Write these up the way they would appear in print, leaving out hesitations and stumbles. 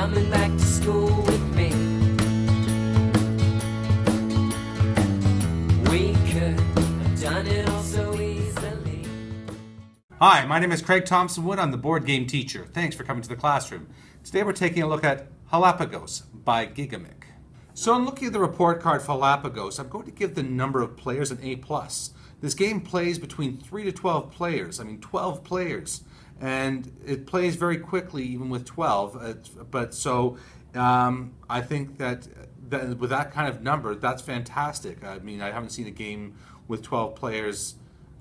coming back to school with me. We could have done it all so easily. Hi, my name is Craig Thompson-Wood. I'm the board game teacher. Thanks for coming to the classroom. Today we're taking a look at Hellapagos by Gigamic. So in looking at the report card for Hellapagos, I'm going to give the number of players an A+. This game plays between 3 to 12 players. 12 players. And it plays very quickly, even with 12. I think that with that kind of number, that's fantastic. I haven't seen a game with 12 players.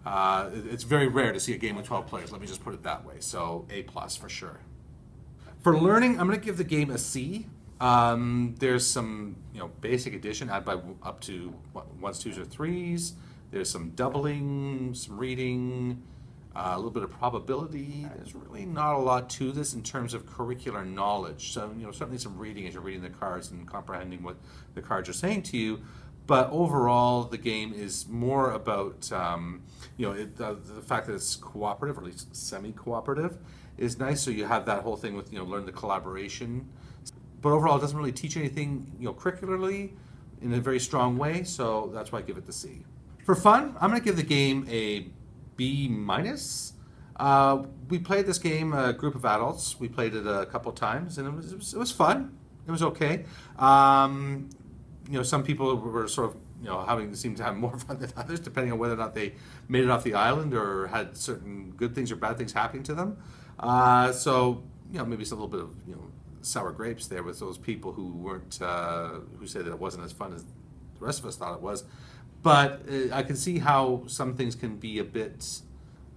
It's very rare to see a game with 12 players. Let me just put it that way. So A+ for sure. For learning, I'm going to give the game a C. There's some, basic addition, add by up to ones, twos, or threes. There's some doubling, some reading, a little bit of probability. There's really not a lot to this in terms of curricular knowledge. So, certainly some reading as you're reading the cards and comprehending what the cards are saying to you. But overall, the game is more about, the fact that it's cooperative, or at least semi-cooperative, is nice. So you have that whole thing with, learn the collaboration. But overall, it doesn't really teach anything, curricularly in a very strong way. So that's why I give it the C. For fun, I'm going to give the game a B-. We played this game, a group of adults. We played it a couple times, and it was fun. It was okay. Some people were sort of, seemed to have more fun than others, depending on whether or not they made it off the island or had certain good things or bad things happening to them. Maybe it's a little bit of, sour grapes there with those people who weren't, who said that it wasn't as fun as the rest of us thought it was. But I can see how some things can be a bit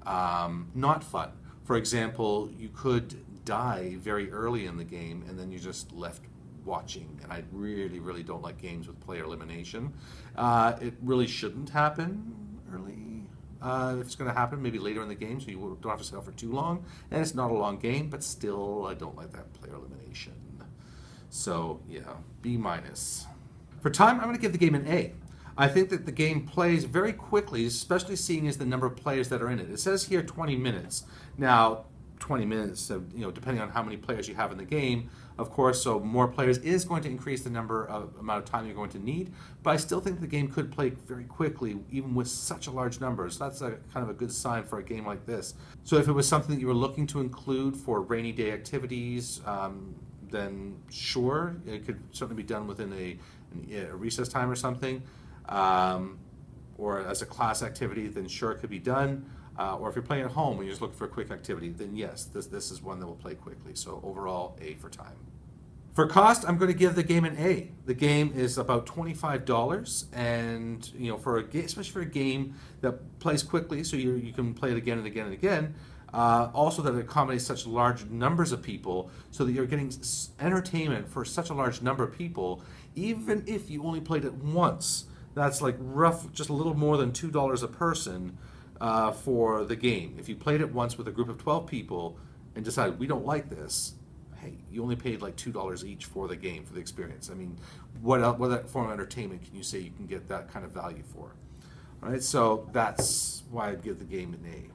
not fun. For example, you could die very early in the game and then you're just left watching. And I really, really don't like games with player elimination. It really shouldn't happen early. If it's going to happen, maybe later in the game, so you don't have to sit out for too long. And it's not a long game, but still, I don't like that player elimination. So, yeah, B-. For time, I'm going to give the game an A. I think that the game plays very quickly, especially seeing as the number of players that are in it. It says here 20 minutes. Now, 20 minutes, depending on how many players you have in the game, of course, so more players is going to increase the amount of time you're going to need, but I still think the game could play very quickly, even with such a large number. So that's kind of a good sign for a game like this. So if it was something that you were looking to include for rainy day activities, then sure, it could certainly be done within a recess time or something. Or as a class activity, then sure, it could be done. Or if you're playing at home and you're just looking for a quick activity, then yes, this is one that will play quickly. So overall, A for time. For cost, I'm going to give the game an A. The game is about $25, and for a game, especially for a game that plays quickly, so you can play it again and again and again. Also, that it accommodates such large numbers of people, so that you're getting entertainment for such a large number of people, even if you only played it once. That's like just a little more than $2 a person for the game. If you played it once with a group of 12 people and decided we don't like this, hey, you only paid like $2 each for the game, for the experience. What form of entertainment can you say you can get that kind of value for? All right, so that's why I'd give the game an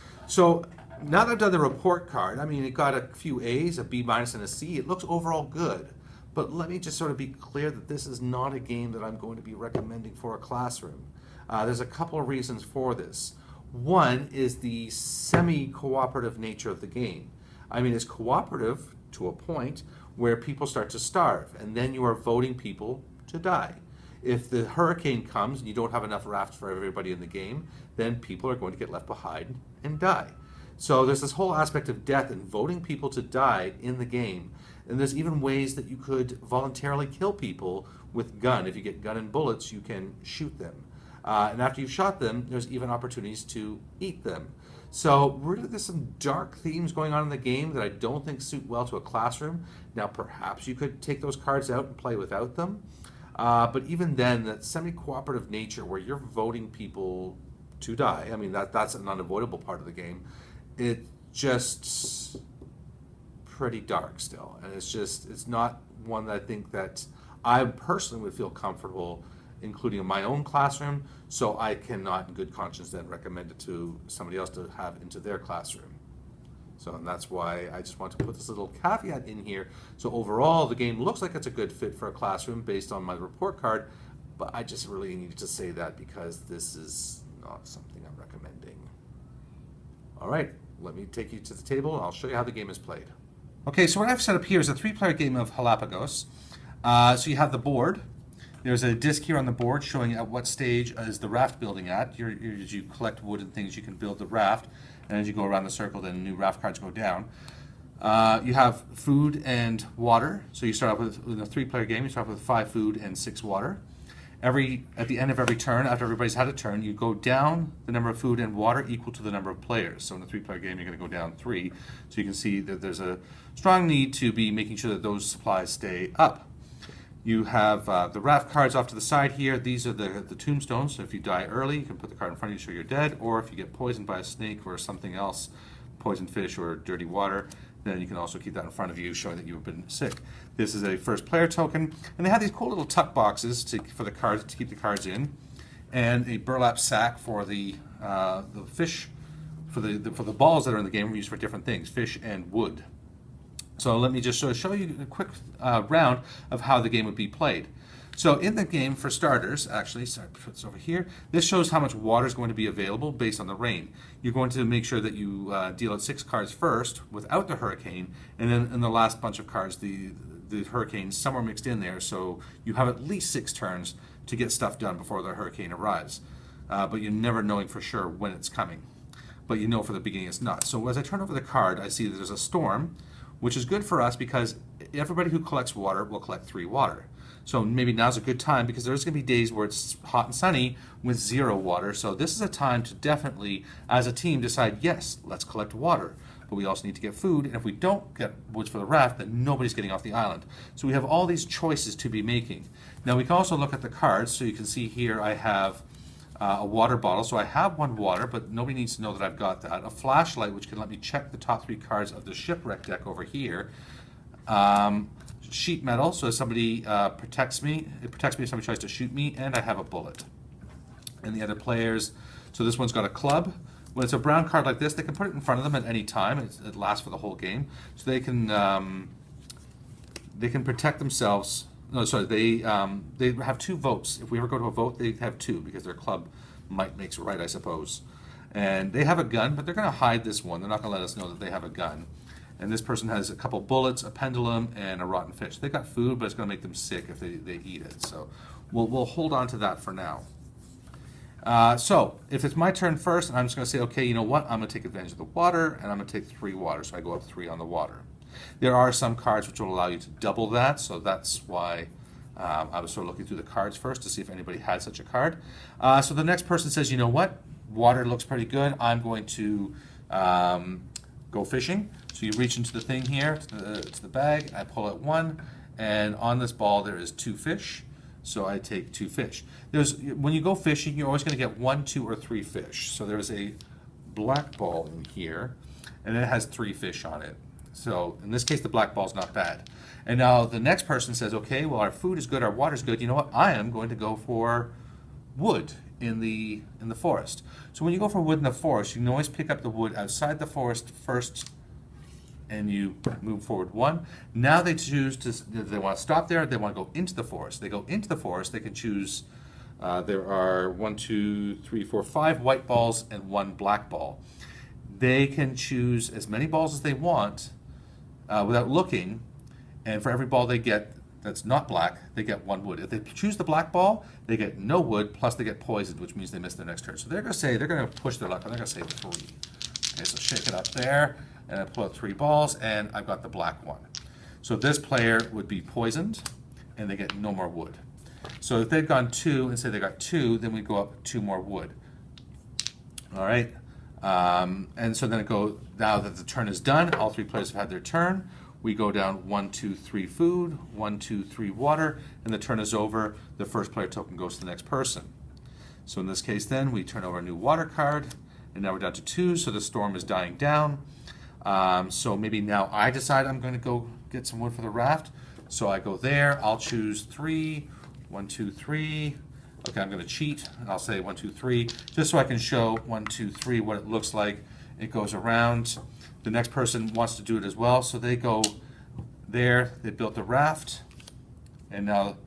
A. So now that I've done the report card, it got a few A's, a B- and a C. It looks overall good. But let me just sort of be clear that this is not a game that I'm going to be recommending for a classroom. There's a couple of reasons for this. One is the semi-cooperative nature of the game. It's cooperative to a point where people start to starve, and then you are voting people to die. If the hurricane comes and you don't have enough rafts for everybody in the game, then people are going to get left behind and die. So there's this whole aspect of death and voting people to die in the game. And there's even ways that you could voluntarily kill people with gun. If you get gun and bullets, you can shoot them. And after you've shot them, there's even opportunities to eat them. So really there's some dark themes going on in the game that I don't think suit well to a classroom. Now perhaps you could take those cards out and play without them. But even then, that semi-cooperative nature where you're voting people to die, that's an unavoidable part of the game. It just pretty dark still, and it's not one that I think that I personally would feel comfortable including in my own classroom, so I cannot in good conscience then recommend it to somebody else to have into their classroom. So and that's why I just want to put this little caveat in here. So overall, the game looks like it's a good fit for a classroom based on my report card, but I just really needed to say that because this is not something I'm recommending. All right, let me take you to the table and I'll show you how the game is played. Okay, so what I've set up here is a 3-player game of Hellapagos. So you have the board. There's a disc here on the board showing at what stage is the raft building at. As you collect wood and things, you can build the raft. And as you go around the circle, then new raft cards go down. You have food and water. So you start off with a 3-player game. You start off with 5 food and 6 water. At the end of every turn, after everybody's had a turn, you go down the number of food and water equal to the number of players. So in a 3-player game, you're going to go down 3. So you can see that there's a strong need to be making sure that those supplies stay up. You have the raft cards off to the side here. These are the tombstones. So if you die early, you can put the card in front of you to show you're dead. Or if you get poisoned by a snake or something else, poisoned fish or dirty water, then you can also keep that in front of you, showing that you've been sick. This is a first player token. And they have these cool little tuck boxes for the cards to keep the cards in. And a burlap sack for the fish, for the balls that are in the game are used for different things, fish and wood. So let me just show you a quick round of how the game would be played. So in the game, for starters, actually, sorry, put this over here, this shows how much water is going to be available based on the rain. You're going to make sure that you deal out 6 cards first without the hurricane, and then in the last bunch of cards, the hurricane somewhere mixed in there, so you have at least 6 turns to get stuff done before the hurricane arrives. But you're never knowing for sure when it's coming. But you know for the beginning it's not. So as I turn over the card, I see that there's a storm, which is good for us because everybody who collects water will collect 3 water. So maybe now's a good time because there's going to be days where it's hot and sunny with 0 water. So this is a time to definitely, as a team, decide, yes, let's collect water. But we also need to get food, and if we don't get woods for the raft, then nobody's getting off the island. So we have all these choices to be making. Now we can also look at the cards. So you can see here I have a water bottle. So I have 1 water, but nobody needs to know that I've got that. A flashlight, which can let me check the top 3 cards of the shipwreck deck over here. Sheet metal, so if somebody protects me, it protects me if somebody tries to shoot me, and I have a bullet. And the other players, so this one's got a club. When it's a brown card like this, they can put it in front of them at any time. It lasts for the whole game, so they can protect themselves. No, sorry, they have 2 votes. If we ever go to a vote, they have 2 because their club might makes right, I suppose. And they have a gun, but they're going to hide this one. They're not going to let us know that they have a gun. And this person has a couple bullets, a pendulum, and a rotten fish. They've got food, but it's going to make them sick if they eat it. So we'll hold on to that for now. So if it's my turn first, and I'm just going to say, okay, you know what? I'm going to take advantage of the water, and I'm going to take 3 water. So I go up 3 on the water. There are some cards which will allow you to double that, so that's why I was sort of looking through the cards first to see if anybody had such a card. So the next person says, you know what? Water looks pretty good. I'm going to go fishing. So you reach into the thing here, to the bag, I pull out 1, and on this ball there is 2 fish, so I take 2 fish. When you go fishing, you're always going to get 1, 2, or 3 fish. So there's a black ball in here, and it has 3 fish on it. So in this case, the black ball's not bad. And now the next person says, okay, well, our food is good, our water's good. You know what? I am going to go for wood in the forest. So when you go for wood in the forest, you can always pick up the wood outside the forest first, and you move forward 1. Now they choose they want to stop there, they want to go into the forest. They go into the forest, they can choose, there are 1, 2, 3, 4, 5 white balls and 1 black ball. They can choose as many balls as they want without looking, and for every ball they get that's not black, they get 1 wood. If they choose the black ball, they get no wood, plus they get poisoned, which means they miss their next turn. So they're going to push their luck, and they're going to say 3. Okay, so shake it up there. And I pull out 3 balls, and I've got the black one. So this player would be poisoned, and they get no more wood. So if they've gone 2, and say they got 2, then we go up 2 more wood. All right? And so then now that the turn is done, all 3 players have had their turn. We go down 1, 2, 3 food, 1, 2, 3 water, and the turn is over. The first player token goes to the next person. So in this case then, we turn over a new water card, and now we're down to 2, so the storm is dying down. So maybe now I decide I'm going to go get some wood for the raft. So I go there, I'll choose 3, 1, 2, 3. Okay, I'm going to cheat, and I'll say 1, 2, 3, just so I can show 1, 2, 3 what it looks like. It goes around. The next person wants to do it as well, so they go there, they built the raft, and now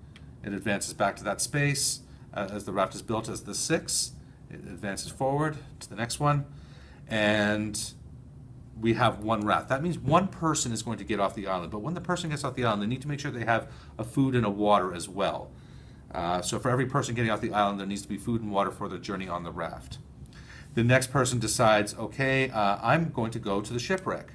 it advances back to that space. As the raft is built as the 6, it advances forward to the next one, and we have one raft. That means one person is going to get off the island, but when the person gets off the island, they need to make sure they have a food and a water as well. So for every person getting off the island, there needs to be food and water for their journey on the raft. The next person decides, okay, I'm going to go to the shipwreck.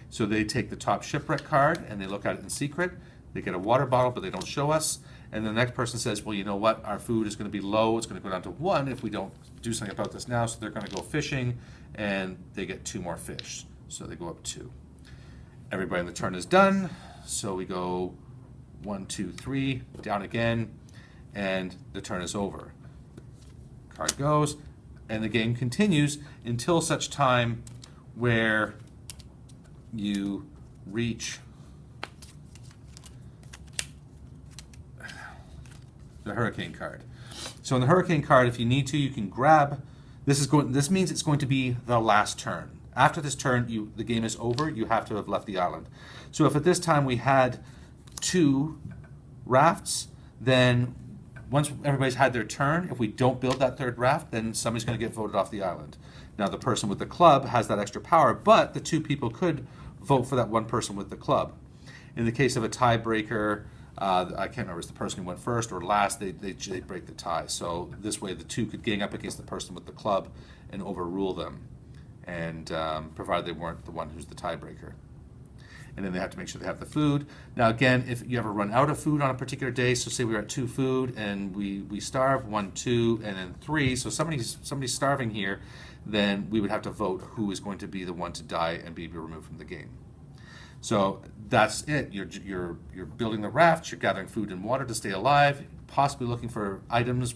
So they take the top shipwreck card and they look at it in secret. They get a water bottle, but they don't show us. And the next person says, well, you know what? Our food is going to be low. It's going to go down to 1 if we don't do something about this now. So they're going to go fishing, and they get 2 more fish. So they go up 2. Everybody in the turn is done. So we go 1, 2, 3, down again, and the turn is over. Card goes, and the game continues until such time where you reach the hurricane card. So in the hurricane card, if you need to, you can grab. This means it's going to be the last turn. After this turn, the game is over. You have to have left the island. So if at this time we had 2 rafts, then once everybody's had their turn, if we don't build that 3rd raft, then somebody's going to get voted off the island. Now the person with the club has that extra power, but the 2 people could vote for that one person with the club. In the case of a tiebreaker, I can't remember if it's the person who went first or last, they break the tie. So this way the 2 could gang up against the person with the club and overrule them, and provided they weren't the one who's the tiebreaker. And then they have to make sure they have the food. Now again, if you ever run out of food on a particular day, so say we're at 2 food and we starve, 1, 2, and then 3, so somebody's starving here, then we would have to vote who is going to be the one to die and be removed from the game. So that's it. You're building the raft, you're gathering food and water to stay alive, possibly looking for items which